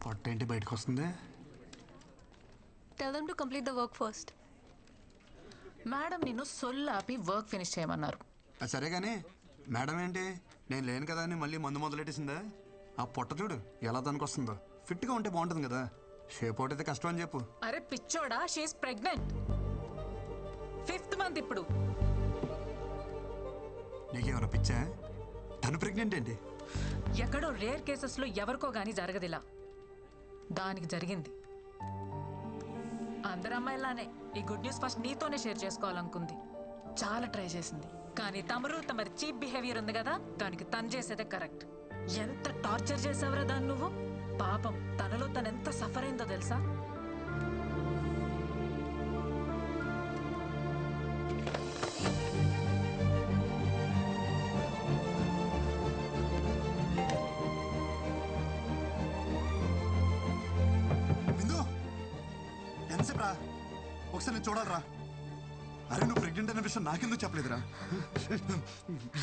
పొట్ట ఏంటి బయటకు వస్తుంది? Tell them to complete the work first. Madam నిన్ను సొల్లాపి వర్క్ ఫినిష్ చేయమన్నారు. సరే కానీ మేడం ఏంటి నేను లేను కదా అని మళ్ళీ మందు మొదలెట్టేసిందా? ఆ పొట్ట చూడు ఎలా దానికి వస్తుందో. ఫిట్గా ఉంటే బాగుంటుంది కదా. షేప్ అవుట్ అయితే కష్టం అని చెప్పు. అరే పిచ్చోడా, షీఈస్ ప్రెగ్నెంట్. 5th మంత్ ఇప్పుడు. నీకేమైనా పిచ్చా? తను ప్రెగ్నెంట్ ఏంటి? ఎక్కడో రేర్ కేసెస్ లో ఎవరికో గానీ జరగదిలా. దానికి జరిగింది. అందరు అమ్మాయిలానే ఈ గుడ్ న్యూస్ ఫస్ట్ నీతోనే షేర్ చేసుకోవాలనుకుంది. చాలా ట్రై చేసింది, కానీ తమరి చీప్ బిహేవియర్ ఉంది కదా, దానికి తను చేసేదే కరెక్ట్. ఎంత టార్చర్ చేసావురా దాన్ని నువ్వు. పాపం తనలో తను ఎంత సఫర్ అయిందో తెలుసా? ఎంతసేపురా? ఒకసారి నేను చూడాలరా. అరే నువ్వు ప్రెగ్నెంట్ అనే విషయం నాకెందుకు చెప్పలేదురా?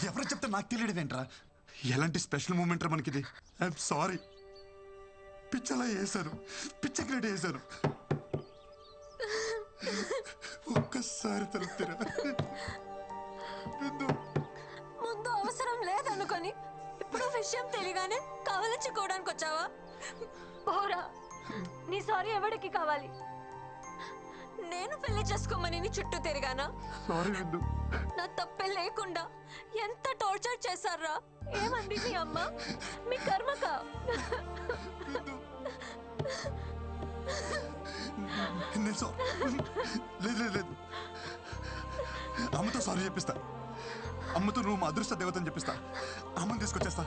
ఎవరు చెప్తే నాకు తెలియదేంట్రా? ఎలాంటి స్పెషల్ మూమెంట్ రా మనకిది. I'm sorry. పిచ్చలా వేశాను, పిచ్చ క్రియేట్ చేశాను. ఒక్కసారి తలుపుతారా? ముందు అవసరం లేదనుకొని ఇప్పుడు విషయం తెలియగానే కవలించుకోవడానికి వచ్చావా? పోరా, నీ సారీ ఎవరికి కావాలి? నేను పెళ్లి చేసుకోమని నీ చుట్టూ తిరిగానా? సారీ విందు. నా తప్పే లేకుండా ఎంత టార్చర్ చేశారా? ఏమంది మీ అమ్మ? మీ కర్మక. లేదు, అమ్మతో సారీ చెప్పిస్తా. అమ్మతో నువ్వు మా అదృష్ట దేవతని చెప్పిస్తా. అమ్మని తీసుకొచ్చేస్తా.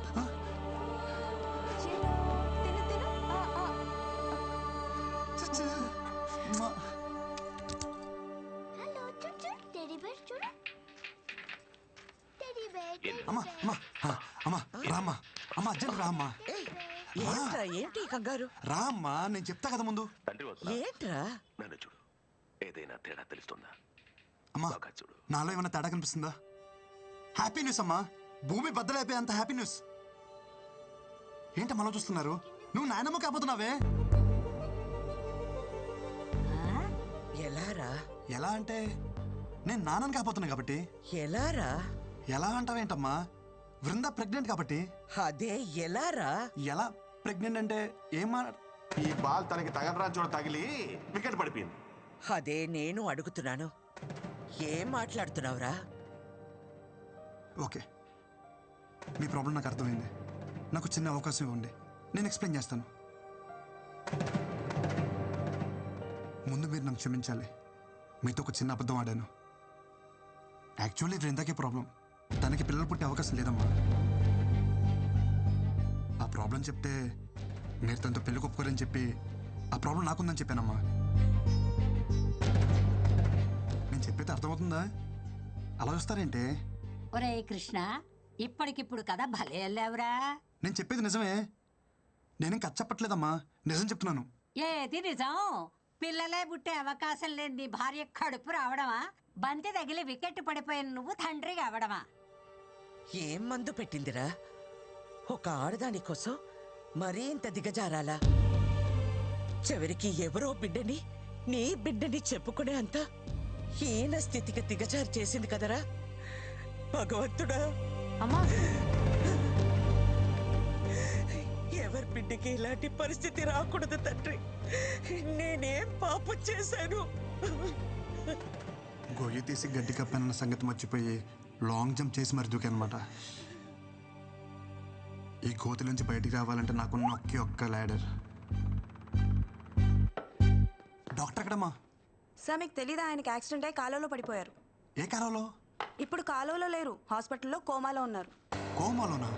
ఏంటి కంగారు? రామ్మా, నేను చెప్తా కదా ముందు. ఏంట్రా? నన్ను చూడు, ఏదైనా తేడా తెలుస్తుందా? అమ్మా చూడు, నాలో ఏమైనా తేడా కనిపిస్తుందా? హ్యాపీ న్యూస్ అమ్మా, భూమి బద్దలైపోయే అంత హ్యాపీ న్యూస్. ఏంటమ్మా అలా చూస్తున్నారు? నువ్వు నాయనమ్మ కాబోతున్నావే. ఎలారా? ఎలా అంటే నేను నాన్నని కాబోతున్నా కాబట్టి. ఎలారా? ఎలా అంటావేంటమ్మా? వృంద ప్రెగ్నెంట్ కాబట్టి. అదే ఎలారా? ఎలా ప్రెగ్నెంట్ అంటే ఏమా? ఈ బాల్ తనకి తగలరా చూడ తగిలి వికెట్ పడిపోయింది. అదే నేను అడుగుతున్నాను. ఏం మాట్లాడుతున్నావురా? ఓకే, మీ ప్రాబ్లం నాకు అర్థమైంది. నాకు చిన్న అవకాశం ఇవ్వండి, నేను ఎక్స్ప్లెయిన్ చేస్తాను. ముందు మీరు నన్ను క్షమించాలి. మీతో ఒక చిన్న అబద్ధం ఆడాను. యాక్చువల్లీ వృందాకే ప్రాబ్లం. తనకి పిల్లలు పుట్టే అవకాశం లేదమ్మా. ఆ ప్రాబ్లం చెప్తే మీరు తనతో పెళ్లి ఒప్పుకోరని చెప్పి ఆ ప్రాబ్లం నాకుందని చెప్పానమ్మా. నేను చెప్పేది అర్థమవుతుందా? అలా చూస్తారేంటే? ఒరే కృష్ణ, ఇప్పటికిప్పుడు కదా భలే వెళ్ళావురా. నేను చెప్పేది నిజమే. నేనేం కథ చెప్పట్లేదమ్మా, నిజం చెప్తున్నాను. ఏది నిజం? పిల్లలే పుట్టే అవకాశం లేని నీ భార్య కడుపు రావడమా? బంతి తగిలి వికెట్ పడిపోయిన నువ్వు తండ్రి అవడమా? ఏం మందు పెట్టిందిరా? ఒక ఆడదాని కోసం మరీ ఇంత దిగజారాలా? చివరికి ఎవరో బిడ్డని నీ బిడ్డని చెప్పుకునే అంత హీన స్థితికి దిగజారి చేసింది కదరా భగవంతుడా. అమ్మా, ఎవరి బిడ్డకి ఇలాంటి పరిస్థితి రాకూడదు తండ్రి. నేనేం పాపం చేశాను? గొయ్యి తీసి గడ్డి కప్పానన్న సంగతి మర్చిపోయి లాంగ్ జంప్ చేసి మరి దూకానమాట. ఈ కోతి నుంచి బయటికి రావాలంటే నాకున్న ఒక్క ల్యాడర్. డాక్టర్ ఎక్కడమ్మా? సార్ మీకు తెలీదా, ఆయనకి యాక్సిడెంట్ అయ్యి కాలువలో పడిపోయారు. ఏ కాలంలో? ఇప్పుడు కాలువలో లేరు, హాస్పిటల్లో కోమాలో ఉన్నారు. కోమాలోనా?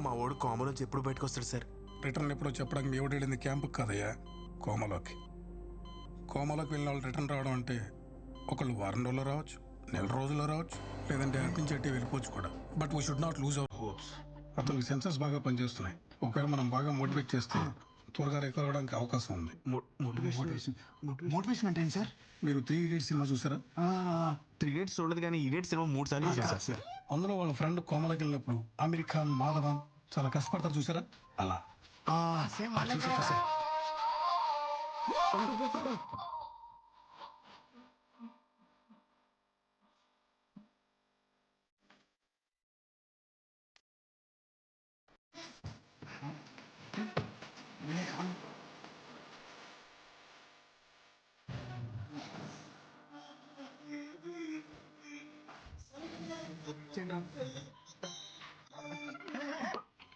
మా వాడు కోమ నుంచి ఎప్పుడు బయటకు వస్తాడు సార్? రిటర్న్ ఎప్పుడో చెప్పడానికి మీ ఎవడు వెళ్ళింది క్యాంపుకి కదయ్యా, కోమలోకి. కోమలోకి వెళ్ళిన వాళ్ళు రిటర్న్ రావడం అంటే ఒకళ్ళు వారం రోజుల్లో రావచ్చు, నెల రోజుల్లో రావచ్చు, లేదంటే అటు నుంచి అట్టి వెళ్ళిపోవచ్చు కూడా. But we should not lose our hopes. అతనికి సెన్సెస్ బాగా పనిచేస్తున్నాయి. ఒకవేళ మనం బాగా మోటివేట్ చేస్తే త్వరగా రికవర్ అవడానికి అవకాశం ఉంది. మోటివేషన్ అంటే ఏంటి సార్? మీరు 3 Idiots సినిమా చూసారా? 3 Idiots చూడలేదు, కానీ Idiots సినిమా 3 సార్లు చూసాను సార్. అందులో వాళ్ళ ఫ్రెండ్ కోమలకి వెళ్ళినప్పుడు అమీర్ ఖాన్, మాధవన్ చాలా కష్టపడతారు చూసారా అలా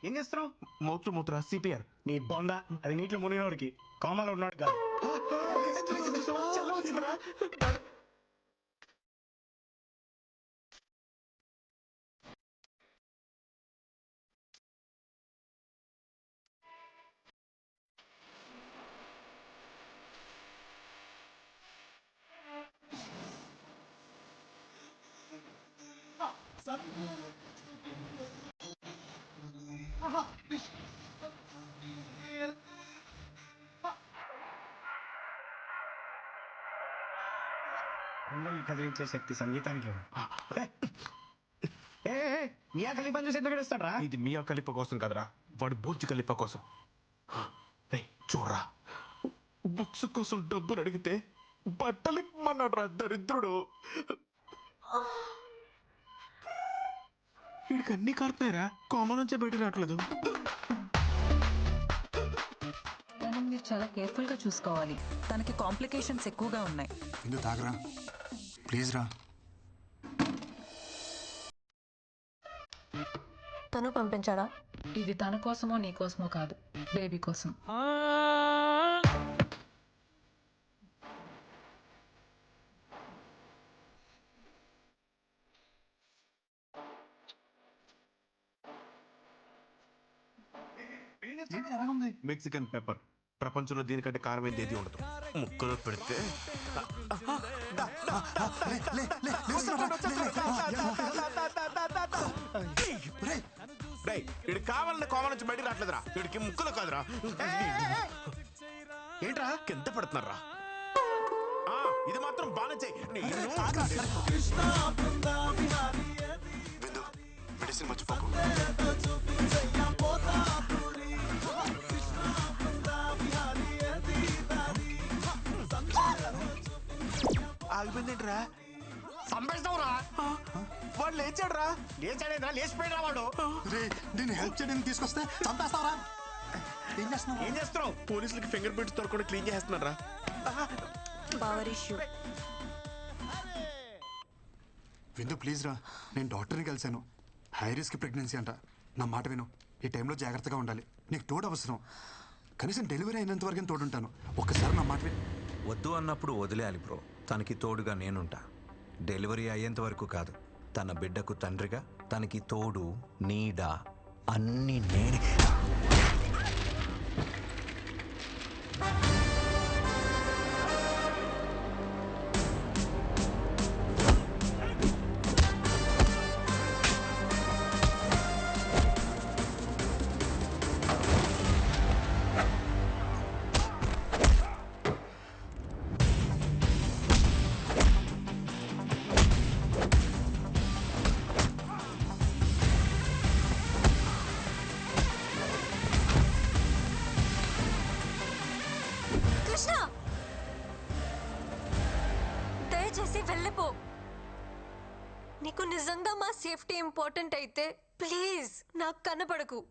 ఏం చేస్తున్నావు? మూత్ర సిపిఆర్ నీ బొంద అది నీటిలో మునిగినోడికి కామలో ఉన్నాడు కాదు. కదిలించే శక్తి సంగీతానికి లేదు. మియా ఖలీఫా చూసి ఎందుకు ఏడుస్తాడ్రా? ఇది మియా ఖలీఫా కోసం కదరా, వాడు బుర్జ్ ఖలీఫా కోసం. చూడరా, బుక్స్ కోసం డబ్బులు అడిగితే బట్టలు ఇమ్మన్నాడు రా దరిద్రుడు. వీడికి అన్ని కారుతున్నాయిరా, కోమ నుంచే బయట రావట్లేదు. మీరు చాలా కేర్ఫుల్గా చూసుకోవాలి. తనకి కాంప్లికేషన్స్ ఎక్కువగా ఉన్నాయి. ఎందుకు తాగరా ప్లీజ్ రా. తను పంపించాడా? ఇది తన కోసమో నీ కోసమో కాదు, బేబీ కోసం. మెక్సికన్ పెప్పర్, ప్రపంచంలో దీనికంటే కారమైంది ఏది ఉండదు. ముక్కలో పెడితే వీడికి కావాలన్న కోమ నుంచి బయట రావట్లేదురా. వీడికి ముక్కలు కాదురా. ఏంట్రా కింద పడుతున్నారా? ఇది మాత్రం బాగా చెయ్యి. మెడిసిన్ మర్చిపోకు. ఆగిపోయిందేంట్రా? సంపేస్తావురా? వాడు లేచాడురా. లేచాడేంద్రా? లేచిపోయినా వాడు. నేను హెల్ప్ చేయడానికి తీసుకొస్తే చంపేస్తావరా? ఏం చేస్తున్నావు? పోలీసులకి ఫింగర్ ప్రింట్స్ దొరకకుండా క్లీన్ చేస్తున్నారా? Power issue. విందు ప్లీజ్ రా, నేను డాక్టర్ని కలిశాను. హై రిస్క్ ప్రెగ్నెన్సీ అంట. నా మాట విను, ఈ టైంలో జాగ్రత్తగా ఉండాలి. నీకు తోడు అవసరం. కనీసం డెలివరీ అయినంత వరకు తోడుంటాను. ఒక్కసారి నా మాట విను. వద్దు అన్నప్పుడు వదిలేయాలి బ్రో. తనకి తోడుగా నేనుంటా. డెలివరీ అయ్యేంత వరకు కాదు, తన బిడ్డకు తండ్రిగా, తనకి తోడు నీడ అన్నీ నేనే. దయచేసి వెళ్ళిపో. నీకు నిజంగా మా సేఫ్టీ ఇంపార్టెంట్ అయితే ప్లీజ్ నాకు కనపడకు.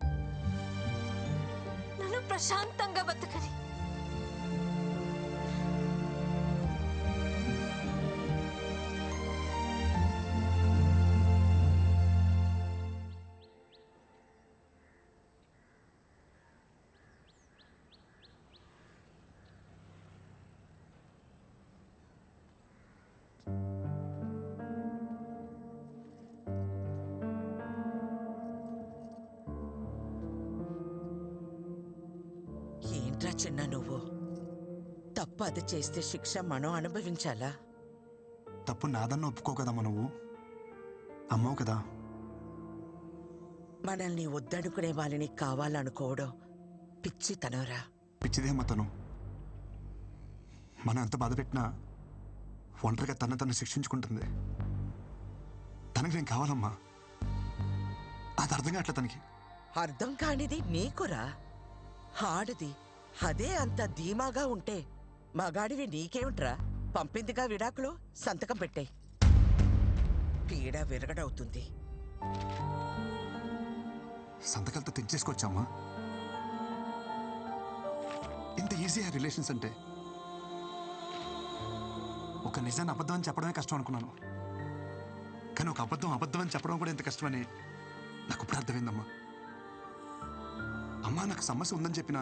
నన్ను ప్రశాంతంగా బతకని. ఏంట్రా చిన్న నువ్వు? తప్పు అది చేస్తే శిక్ష మనం అనుభవించాలా? తప్పు నాదన్న ఒప్పుకో కదమ్మా. నువ్వు అమ్మవు కదా. మనల్ని వద్దనుకునే వాళ్ళని కావాలనుకోవడం పిచ్చితనరా. పిచ్చిదేమ్మా తను. మనం ఎంత బాధ పెట్టినా ఒంటరిగా తను శిక్షించుకుంటుంది. తనకి నేను కావాలమ్మా. అది అర్థం కావట్లే తనకి. అర్థం కానిది నీకురా. ఆడది అదే అంత ధీమాగా ఉంటే మగాడివి నీకేమిట్రా? పంపిందిగా విడాకులు, సంతకం పెట్టే. పీడ విరగడవుతుంది. సంతకాలతో తెచ్చేసుకోవచ్చమ్మా. ఇంత ఈజీ ఆ రిలేషన్స్ అంటే. ఒక నిజాన్ని అబద్ధం అని చెప్పడమే కష్టం అనుకున్నాను, కానీ ఒక అబద్ధం అని చెప్పడం కూడా ఎంత కష్టమని నాకు ఇప్పుడు అర్థమైందమ్మా. అమ్మా నాకు సమస్య ఉందని చెప్పిన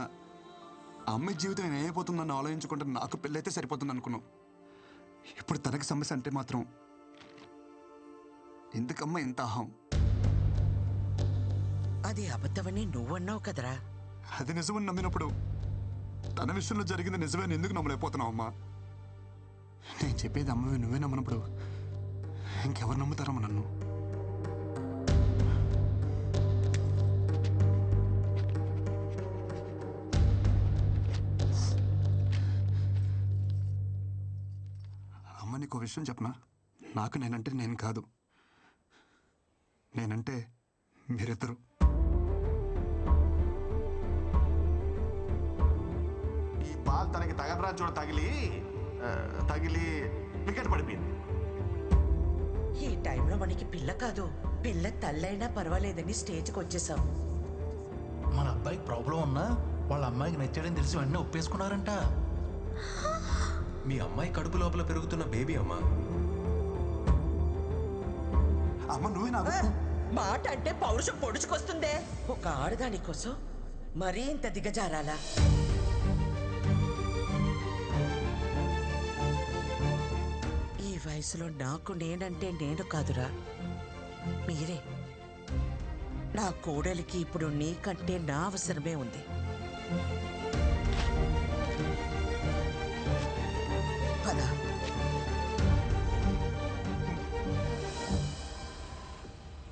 ఆ అమ్మాయి జీవితం ఏమైపోతుందని ఆలోచించుకుంటే నాకు పెళ్ళైతే సరిపోతుంది అనుకున్నాం. ఇప్పుడు తనకి సమస్య అంటే మాత్రం ఎందుకమ్మా ఇంత అహం? అది అబద్ధమని నువ్వన్నావు కదరా. అది నిజమని నమ్మినప్పుడు తన విషయంలో జరిగింది నిజమని ఎందుకు నమ్మలేకపోతున్నావు అమ్మా? నేను చెప్పేది అమ్మవి నువ్వే నమ్మనప్పుడు ఇంకెవరు నమ్ముతారమ్మా నన్ను? అమ్మ నీకు విషయం చెప్పనా? నాకు నేనంటే నేను కాదు, నేనంటే మీరిద్దరు. ఈ బాల్ తనకి తగలరా చూడ తగిలి వికెట్ పడిపోయింది. ఈ టైంలో మనకి పిల్ల కాదు, పిల్ల తల్లైనా పర్వాలేదని స్టేజ్కి వచ్చేసాం. మన అబ్బాయికి ప్రాబ్లం ఉన్నా వాళ్ళ అమ్మాయికి నచ్చాడని తెలిసి వెంటనే ఒప్పేసుకున్నారంట. మీ అమ్మాయి కడుపు లోపల పెరుగుతున్న బేబీ అమ్మా. అమ్మ నువ్వే నాకు మాట అంటే పౌరుషం పొడుచుకొస్తుందే. ఒక ఆడదాని కోసం మరీ ఇంత దిగజారాలా? ఈ వయసులో నాకు నేనంటే నేను కాదురా, మీరే. నా కోడలికి ఇప్పుడు నీకంటే నా అవసరమే ఉంది. పదా.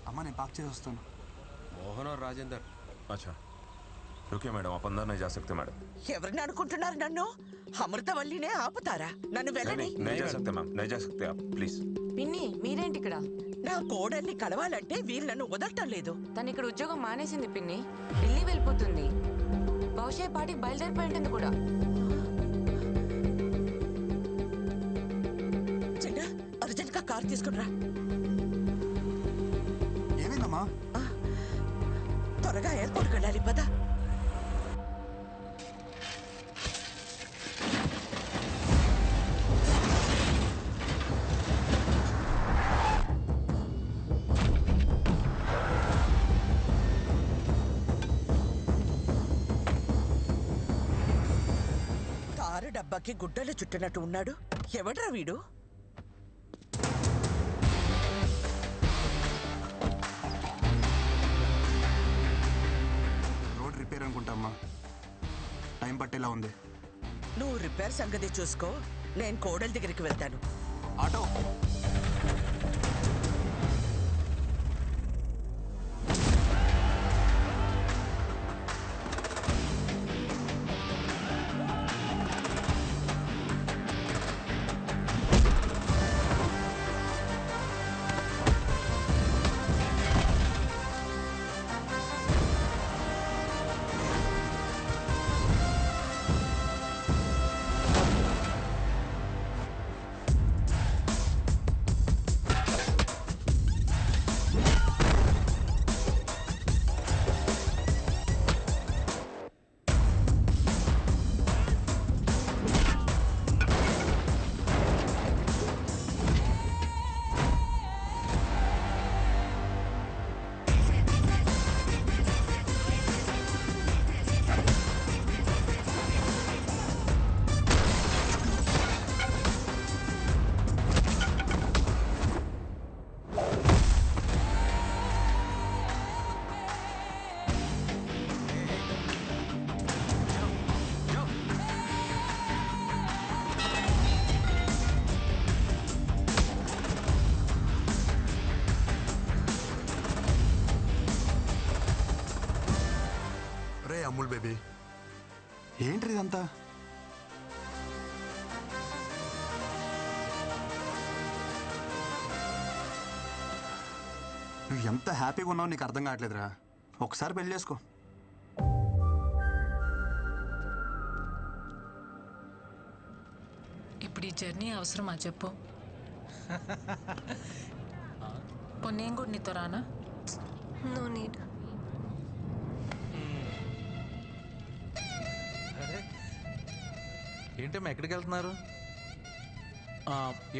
అమ్మ నేను పాక్ చేసి వస్తాను. मोहन और राजेंद्र। अच्छा रुकिए मैडम, आप अंदर नहीं जा सकते मैडम। ఎవరిని అనుకుంటున్నారు నన్ను? అమృతవల్లినే ఆపుతారా? నన్ను వెళ్ళని. नहीं जा सकते मैम, नहीं जा सकते आप प्लीज। పిన్ని మీరేంటి ఇక్కడ? నా కోడల్ని కలవాలంటే వీళ్ళు నన్ను వదలటం లేదు. తను ఇక్కడ ఉద్యోగం మానేసింది పిన్ని, ఢిల్లీ వెళ్ళిపోతుంది. బహుశా ఈ పాటికి బయలుదేరిపోయి ఉంటుంది కూడా. చిన్న అర్జెంట్ గా కార్ తీసుకునిరా. ఏమైందమ్మా? త్వరగా ఎయిర్పోర్ట్కి వెళ్ళాలి, పద. కారు డబ్బాకి గుడ్డలు చుట్టినట్టు ఉన్నాడు. ఎవడ్రా వీడు? రోడ్ రిపేర్ అనుకుంటామ్మా, టైం పట్టేలా ఉంది. నువ్వు రిపేర్ సంగతి చూసుకో, నేను కోడల దగ్గరికి వెళ్తాను. ఆటో అమూల్ బేబీ, ఏంటి ఇదంతా? నువ్వు ఎంత హ్యాపీగా ఉన్నావు నీకు అర్థం కావట్లేదురా. ఒకసారి పెళ్లి చేసుకో. ఇప్పుడు ఈ జర్నీ అవసరమా చెప్పు? నేను కూడా నీతో రానా? No need. ఏంటమ్మా ఎక్కడికి వెళ్తున్నారు?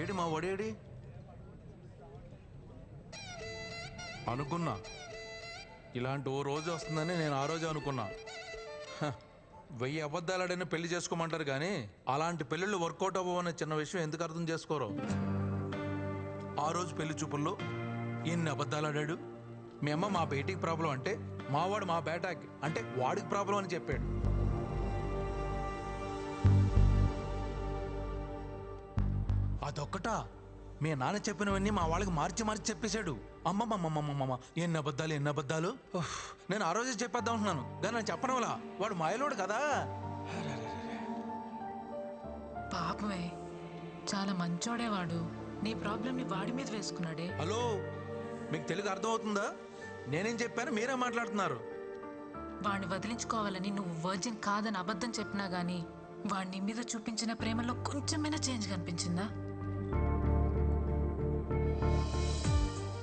ఏడి మా ఒడేడి అనుకున్నా. ఇలాంటి ఓ రోజు వస్తుందని నేను ఆ రోజు అనుకున్నా. 1000 అబద్ధాలాడైనా పెళ్లి చేసుకోమంటారు కానీ అలాంటి పెళ్ళిళ్ళు వర్కౌట్ అవ్వవనే చిన్న విషయం ఎందుకు అర్థం చేసుకోరు? ఆ రోజు పెళ్లి చూపుల్లో ఎన్ని అబద్ధాలాడాడు. మీ అమ్మ మా బేటీకి ప్రాబ్లం అంటే మావాడు మా బేటాకి అంటే వాడికి ప్రాబ్లం అని చెప్పాడు. అదొక్కటా మీ నాన్న చెప్పినవన్నీ మా వాళ్ళకి మార్చి మార్చి చెప్పేశాడు. అమ్మమ్మమ్మమ్మమ్మ ఎన్ని అబద్ధాలు. నేను ఆ రోజే చెప్పేద్దాం అంటున్నాను కానీ నేను చెప్పడం వల్ల వాడు మాయలోడు కదా. పాపమే, చాలా మంచోడే వాడు. నీ ప్రాబ్లమ్ని వాడి మీద వేసుకున్నాడే. హలో, మీకు తెలుగు అర్థమవుతుందా? నేనేం చెప్పాను మీరే మాట్లాడుతున్నారు. వాడిని వదిలించుకోవాలని నువ్వు వర్జిన్ కాదని అబద్ధం చెప్పినా గానీ వాడిని మీద చూపించిన ప్రేమలో కొంచెమైనా చేంజ్ కనిపించిందా?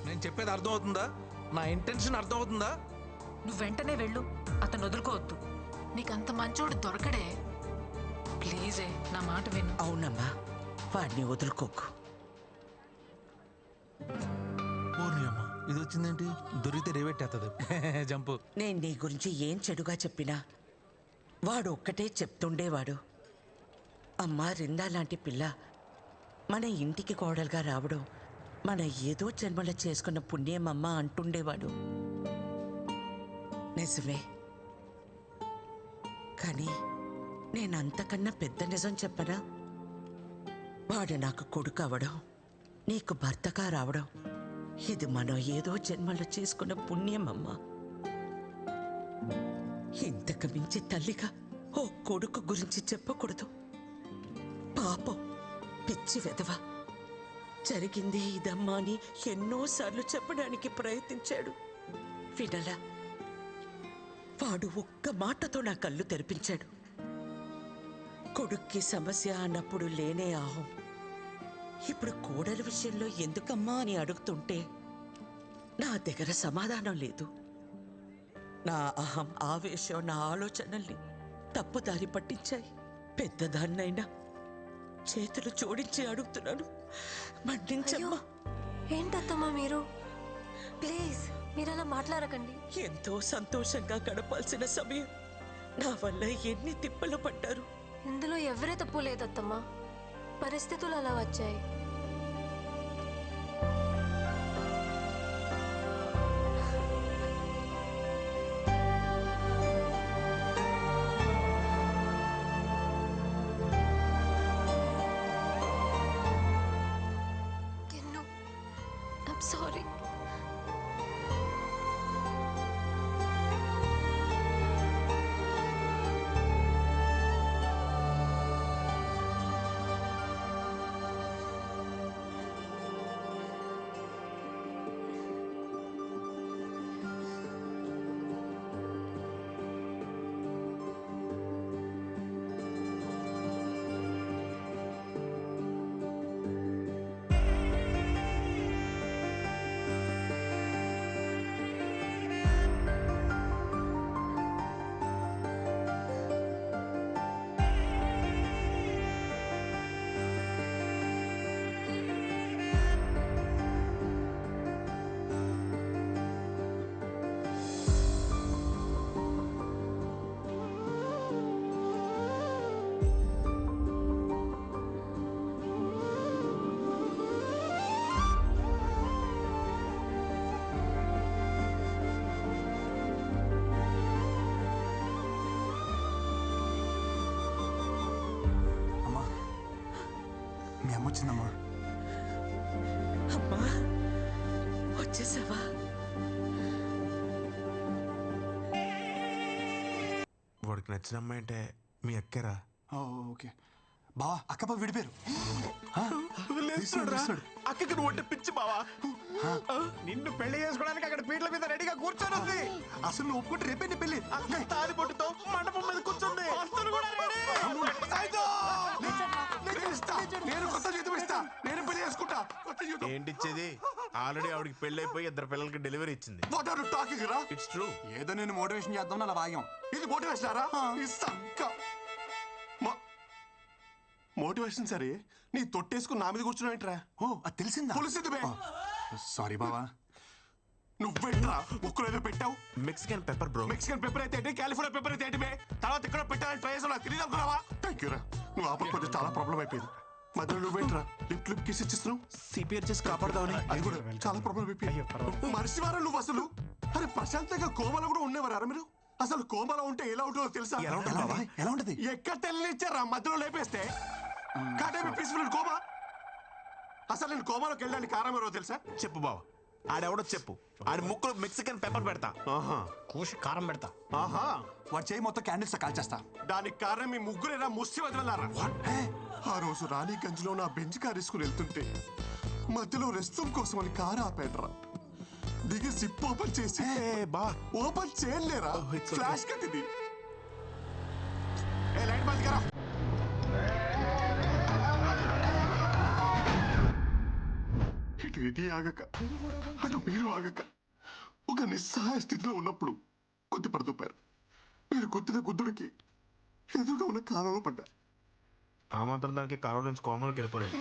నేను చెప్పేది అర్థమవుతుందా? నా ఇంటెన్షన్ అర్థమవుతుందా? నువ్వు వెంటనే వెళ్ళు, అతను వదులుకోవద్దు. నీకంత మంచోడు దొరకడే. ప్లీజే నా మాట విను. అవునమ్మా, వాడిని వదులుకోకు. అమ్మా ఇది వచ్చిందేంటి? దొరికితే రేవెట్టేస్తుంది జంపు. నేను నీ గురించి ఏం చెడుగా చెప్పినా వాడు ఒక్కటే చెప్తుండేవాడు. అమ్మా రిందా లాంటి పిల్ల మన ఇంటికి కోడలుగా రావడం మన ఏదో జన్మలో చేసుకున్న పుణ్యమమ్మ అంటుండేవాడు. నిజమే, కానీ నేనంతకన్నా పెద్ద నిజం చెప్పనా? వాడు నాకు కొడుకు అవడం, నీకు భర్తగా రావడం ఇది మనం ఏదో జన్మలో చేసుకున్న పుణ్యమమ్మ. ఇంతకు మించి తల్లిగా ఓ కొడుకు గురించి చెప్పకూడదు. పాపం, పిచ్చి వెధవ. జరిగింది ఇదమ్మా అని ఎన్నోసార్లు చెప్పడానికి ప్రయత్నించాడు, వినలా. వాడు ఒక్క మాటతో నా కళ్ళు తెరిపించాడు. కొడుక్కి సమస్య అన్నప్పుడు లేనే ఆహం. ఇప్పుడు కోడలి విషయంలో ఎందుకమ్మా అని అడుగుతుంటే నా దగ్గర సమాధానం లేదు. నా అహం, ఆవేశం, నా ఆలోచనల్ని తప్పుదారి పట్టించాయి. పెద్దదాన్నైనా చేతులు జోడించి అడుగుతున్నాను, మన్నించమ్మా. ఏంటత్తమ్మా మీరు? ప్లీజ్ మీరు అలా మాట్లాడకండి. ఎంతో సంతోషంగా గడపాల్సిన సమయం నా వల్ల ఎన్ని తిప్పలు పడ్డారు. ఇందులో ఎవరే తప్పు లేదత్తమ్మా, పరిస్థితులు అలా వచ్చాయి. సారీ. మీ అమ్మ వచ్చిందమ్మా. అమ్మా వచ్చేసావా? వాడికి నచ్చిన అమ్మాయి అంటే మీ అక్కేరా? ఓకే బావా అక్కప విడిపోయారు. అక్కకి నువ్వు అంటే పిచ్చి బావా. నిన్ను పెళ్లి చేసుకోవడానికి అక్కడ పీటల మీద రెడీగా కూర్చొని ఉంది. అసలు నువ్వు ఒప్పుకుంటే రేపే నీ పెళ్లి. తాలి పొట్టుతో మండపం మీద కూర్చుంది. నేను కొత్త జీతం ఇస్తా. నేను పెళ్లి చేసుకుంటా. కొత్త జీతం ఏంటిచ్చేది? ఆల్రెడీ ఆవిడకి పెళ్లి అయిపోయి 2 పిల్లలకి డెలివరీ ఇచ్చింది. వాట్ ఆర్ యు టాకింగ్ రా? It's true. ఏదో నేను మోటివేషన్ చేద్దాం అలా వాగాం. ఇది మోటివేషన్ రా? మోటివేషన్ సరే, నీ తొట్టేసుకుని నా మీద కూర్చున్నావేంట్రా? ఓ అది తెలిసిందా? పులిసింది బే. సారీ బావా. నువ్వేంట్రా ముక్కులో ఏదో పెట్టావు? Mexican pepper bro. Mexican pepper అయితే ఏంటి, కాలిఫోర్నియా పెప్పర్ అయితే ఏంటి బే? తర్వాత ఎక్కడ పెట్టాలని ట్రై చేసావు, నాకు తెలియదు అనుకున్నావా? థ్యాంక్ యూ రా. నువ్వు ఆపకపోతే చాలా ప్రాబ్లం అయిపోయింది. మధ్యలో నువ్వేంట్రా లిప్ కిస్ ఇచ్చిస్తున్నావు? సిపిఆర్ చేసి కాపాడదామని. అది కూడా చాలా ప్రాబ్లం అయిపోయింది. మనిషివారా నువ్వు అసలు? అరే ప్రశాంతంగా కోమలో కూడా ఉండేవారా మీరు? అసలు కోమలో ఉంటే ఎలా ఉంటుందో తెలుసా? ఎలా ఉంటది? ఎక్కడ తెలియనిచ్చారా మధ్యలో లేపేస్తే? Peaceful coma. అసలు నేను కోమాలోకి వెళ్ళడానికి కారణం ఎవరో తెలుసా? చెప్పు బావ. ఆడెవడో చెప్పు. ఆడి ముక్కులో మెక్సికన్ పెప్పర్ పెడతా. కూసి కారం పెడతా. ఆహా, వాడు చేయి మొత్తం క్యాండిల్స్ కాల్ చేస్తా. దానికి కారణం మీ ముగ్గురేనా ముష్టి వదిలేరా? ఆ రోజు రాణిగంజ్ లో నా బెంచ్ కార్ తీసుకుని వెళ్తుంటే మధ్యలో రెస్ట్ రూమ్ కోసం అని కారు ఆపాడ్రా. దిగి సిప్ ఓపెన్ చేసి ఓపెన్ చేయలేరా? ఫ్లాష్ కట్టింది. లైట్ బంద్ కరా. ఇటు ఇది ఆగక అటు మీరు ఆగక ఒక నిస్సహాయ స్థితిలో ఉన్నప్పుడు కొద్ది పడుతూపారు. మీరు కొద్దిన గుద్దుడికి ఎదురుగా ఉన్న కాలంలో పడ్డా. ఆ మాత్రం దానికి కాలం నుంచి కోమలోకి వెళ్ళిపోయాడు.